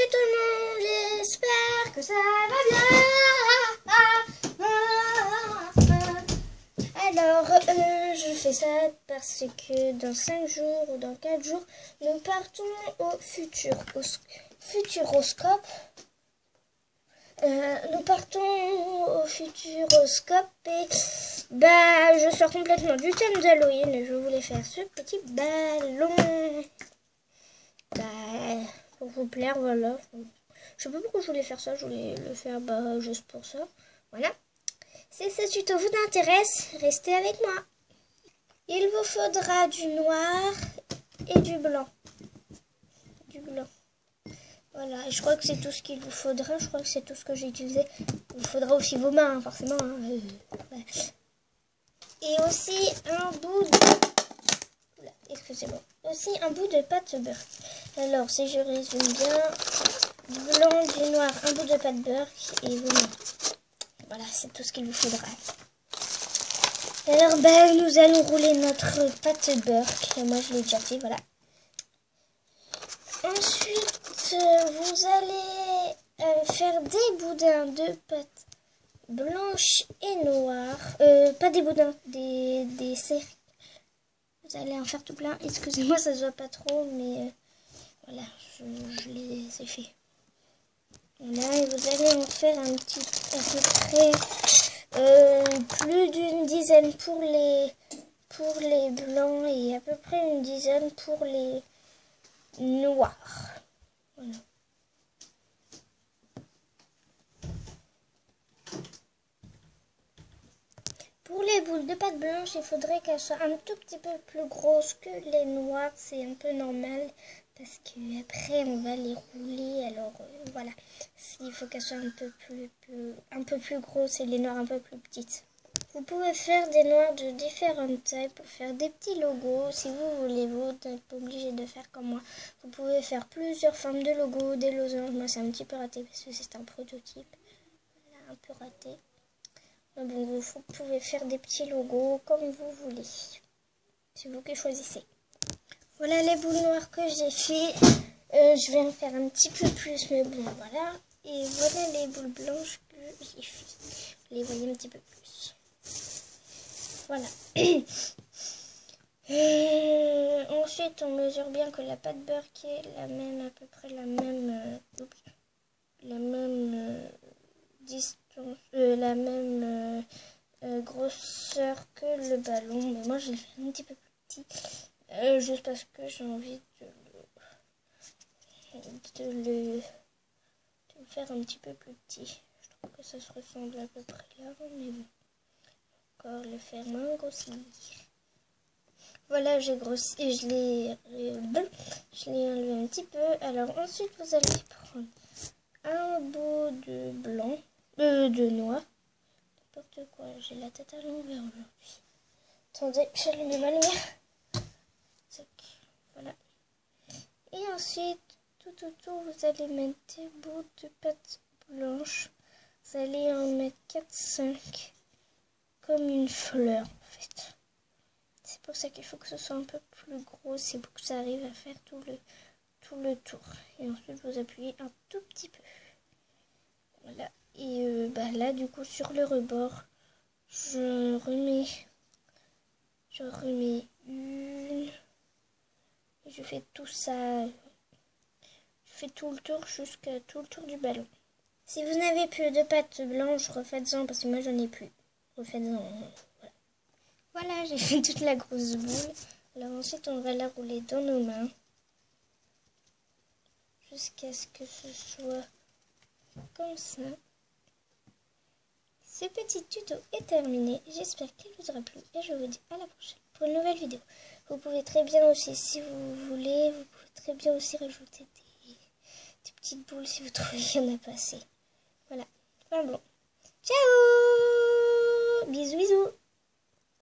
tout le monde, j'espère que ça va bien. Alors, je fais ça parce que dans 5 jours ou dans 4 jours, nous partons au Futuroscope. Nous partons au Futuroscope et je sors complètement du thème d'Halloween et je voulais faire ce petit ballon. Pour vous plaire, voilà. Je sais pas pourquoi je voulais faire ça, je voulais le faire juste pour ça. Voilà. Si ce tuto vous intéresse, restez avec moi. Il vous faudra du noir et du blanc. Voilà, et je crois que c'est tout ce qu'il vous faudra. Je crois que c'est tout ce que j'ai utilisé. Il vous faudra aussi vos mains, forcément. Ouais. Et aussi un bout de... Excusez-moi. Aussi un bout de pâte beurre. Alors, si je résume bien, du blanc, du noir, un bout de pâte beurre et vos mains. Voilà, c'est tout ce qu'il vous faudra. Alors, nous allons rouler notre pâte beurre. Moi, je l'ai déjà fait, voilà. Ensuite, vous allez faire des boudins de pâte blanche et noire. Pas des boudins, des cercles. Vous allez en faire tout plein. Excusez-moi, ça se voit pas trop, mais voilà, je les ai fait. Voilà, et vous allez en faire un petit, à peu près plus d'une dizaine pour les blancs et à peu près une dizaine pour les noirs. Voilà. Pour les boules de pâte blanche, il faudrait qu'elles soient un tout petit peu plus grosses que les noires. C'est un peu normal parce que après on va les rouler. Alors voilà, il faut qu'elles soient un peu plus grosses et les noires un peu plus petites. Vous pouvez faire des noirs de différentes tailles pour faire des petits logos. Si vous voulez, vous n'êtes pas obligé de faire comme moi. Vous pouvez faire plusieurs formes de logos, des losanges. Moi, c'est un petit peu raté parce que c'est un prototype. Voilà, un peu raté. Mais bon, vous pouvez faire des petits logos comme vous voulez. C'est vous qui choisissez. Voilà les boules noires que j'ai fait. Je vais en faire un petit peu plus, mais bon, voilà. Et voilà les boules blanches que j'ai fait. Vous les voyez un petit peu plus. Voilà. Ensuite, on mesure bien que la pâte beurre qui est la même, à peu près la même distance, la même grosseur que le ballon. Mais moi, je l'ai fait un petit peu plus petit, juste parce que j'ai envie de le faire un petit peu plus petit. Je trouve que ça se ressemble à peu près là, mais bon. Encore le faire moins grossir. Voilà, j'ai grossi et je l'ai enlevé un petit peu. Alors ensuite, vous allez prendre un bout de blanc, de noix. N'importe quoi, j'ai la tête à l'envers aujourd'hui. Attendez, j'allume ma lumière. Tac, voilà. Et ensuite, tout autour, vous allez mettre des bouts de pâte blanche. Vous allez en mettre 4-5 comme une fleur en fait. C'est pour ça qu'il faut que ce soit un peu plus gros, c'est pour que ça arrive à faire tout le tour. Et ensuite vous appuyez un tout petit peu. Voilà. Et là du coup sur le rebord, je remets une. Et je fais tout ça. Je fais tout le tour jusqu'à tout le tour du ballon. Si vous n'avez plus de pâte blanche, refaites-en parce que moi j'en ai plus. Refaites-en. Voilà, j'ai fait toute la grosse boule. Alors ensuite, on va la rouler dans nos mains. Jusqu'à ce que ce soit comme ça. Ce petit tuto est terminé. J'espère qu'il vous aura plu. Et je vous dis à la prochaine pour une nouvelle vidéo. Vous pouvez très bien aussi, si vous voulez, vous pouvez très bien aussi rajouter des petites boules si vous trouvez qu'il y en a pas assez. Voilà. Enfin bon. Ciao! Bisous, bisous!